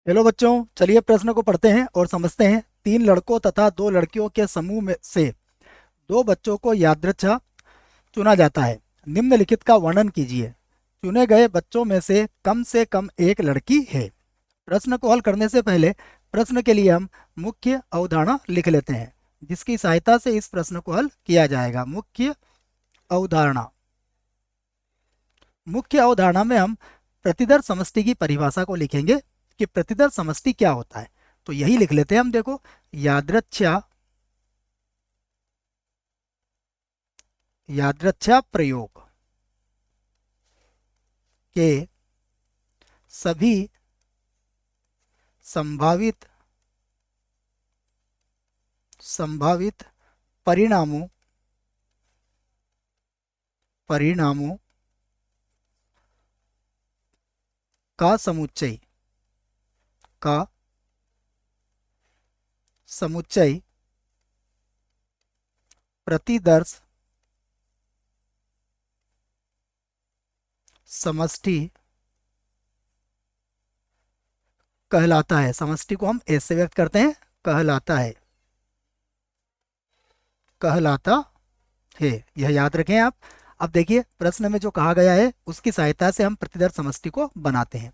Hello बच्चों, चलिए प्रश्न को पढ़ते हैं और समझते हैं। 3 लड़कों तथा 2 लड़कियों के समूह में से 2 बच्चों को यादृच्छा चुना जाता है। निम्नलिखित का वर्णन कीजिए। चुने गए बच्चों में से कम एक लड़की है। प्रश्न को हल करने से पहले प्रश्न के लिए हम मुख्य अवधारणा लिख लेते हैं, जिसकी सहायता से इस प्रश्न को हल किया जाएगा। मुख्य अवधारणा। मुख्य अवधारणा में हम प्रतिदर समष्टि की परिभाषा को लिखेंगे कि प्रतिदर समष्टि क्या होता है। तो यही लिख लेते हैं हम। देखो, यादृच्छा यादृच्छा प्रयोग के सभी संभावित संभावित परिणामों परिणामों का का समुच्चय प्रतिदर्श समष्टि कहलाता है। समष्टि को हम ऐसे व्यक्त करते हैं, कहलाता है। कहलाता है, यह याद रखें आप। अब देखिए, प्रश्न में जो कहा गया है उसकी सहायता से हम प्रतिदर्श समष्टि को बनाते हैं।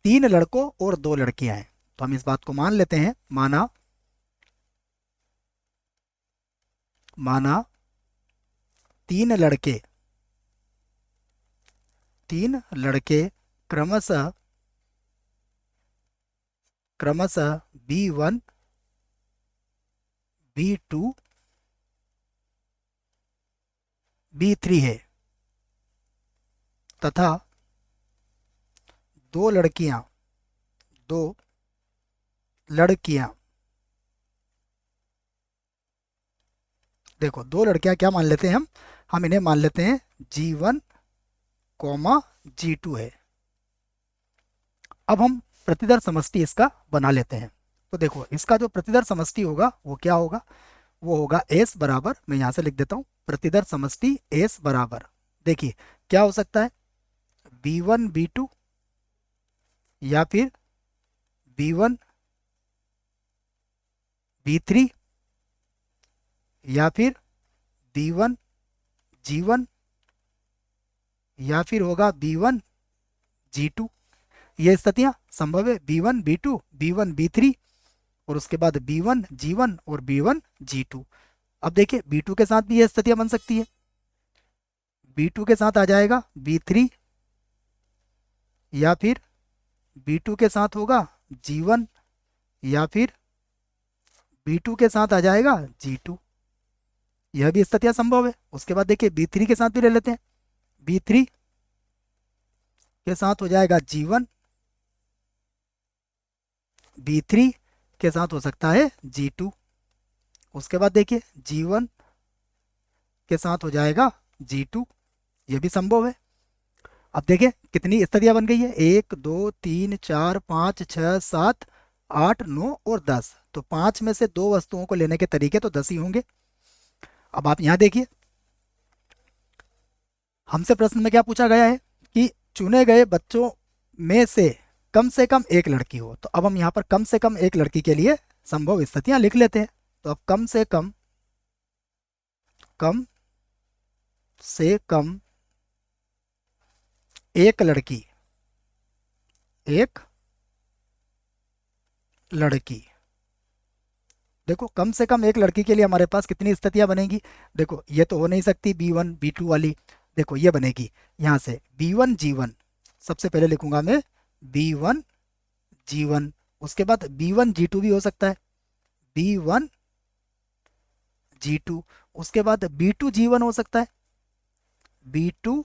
3 लड़कों और 2 लड़कियां हैं, तो हम इस बात को मान लेते हैं। माना माना 3 लड़के 3 लड़के क्रमशः क्रमशः B1 B2 B3 है, तथा 2 लड़कियां 2 लड़कियां। देखो, 2 लड़कियां क्या मान लेते हैं हम इन्हें मान लेते हैं G1 कॉमा G2 है। अब हम प्रतिदर समष्टि इसका बना लेते हैं। तो देखो, इसका जो प्रतिदर समष्टि होगा वो क्या होगा? वो होगा S बराबर, मैं यहाँ से लिख देता हूँ, प्रतिदर समष्टि S बराबर। देखिए, क्या हो सकता है? B1 B2, या फिर B1 B3, या फिर B1 G1, या फिर होगा B1 G2। ये स्थितियां संभव है। B1 B2 B1 B3 और उसके बाद B1 G1 और B1 G2। अब देखिए, B2 के साथ भी ये स्थितियां बन सकती है। B2 के साथ आ जाएगा B3, या फिर B2 के साथ होगा G1, या फिर B2 के साथ आ जाएगा G2। यह भी स्थितियां संभव है। उसके बाद देखिए, B3 के साथ भी ले लेते हैं। B3 के साथ हो जाएगा G1, B3 के साथ हो सकता है G2। उसके बाद देखिए, G1 के साथ हो जाएगा G2। यह भी संभव है। अब देखिए कितनी स्थितियां बन गई है। 1 2 3 4 5 6 7 8 9 और 10। तो 5 में से 2 वस्तुओं को लेने के तरीके तो 10 ही होंगे। अब आप यहाँ देखिए, हमसे प्रश्न में क्या पूछा गया है कि चुने गए बच्चों में से कम एक लड़की हो। तो अब हम यहाँ पर कम से कम एक लड़की के लिए संभव स्थितियां लिख लेते हैं। तो अब कम से कम एक लड़की एक लड़की। देखो, कम से कम एक लड़की के लिए हमारे पास कितनी स्थितियां बनेगी? देखो, ये तो हो नहीं सकती B1 B2 वाली। देखो, ये बनेगी यहाँ से B1 G1। सबसे पहले लिखूंगा मैं B1 G1। उसके बाद B1 G2 भी हो सकता है, B1 G2। उसके बाद B2 G1 हो सकता है, B2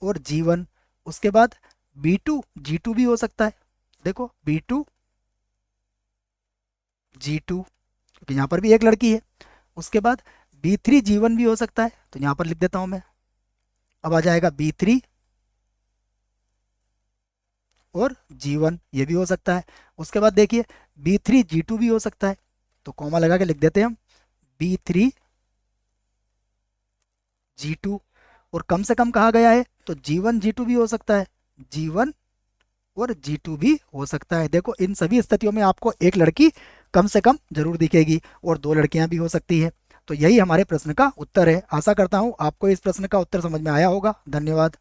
और G1। उसके बाद B2 G2 भी हो सकता है। देखो, B2 G2, क्योंकि यहाँ पर भी एक लड़की है। उसके बाद B3 G1 भी हो सकता है, तो यहाँ पर लिख देता हूँ मैं। अब आ जाएगा B3 और G1, ये भी हो सकता है। उसके बाद देखिए, B3 G2 भी हो सकता है, तो कॉमा लगा के लिख देते हैं हम B3 G2। और कम से कम कहा गया है तो G1 G2 भी हो सकता है, G1 और G2 भी हो सकता है। देखो इन सभी स्थितियों में आपको एक लड़की कम से कम जरूर दिखेगी और दो लड़कियां भी हो सकती है। तो यही हमारे प्रश्न का उत्तर है। आशा करता हूँ आपको इस प्रश्न का उत्तर समझ में आया होगा। धन्यवाद।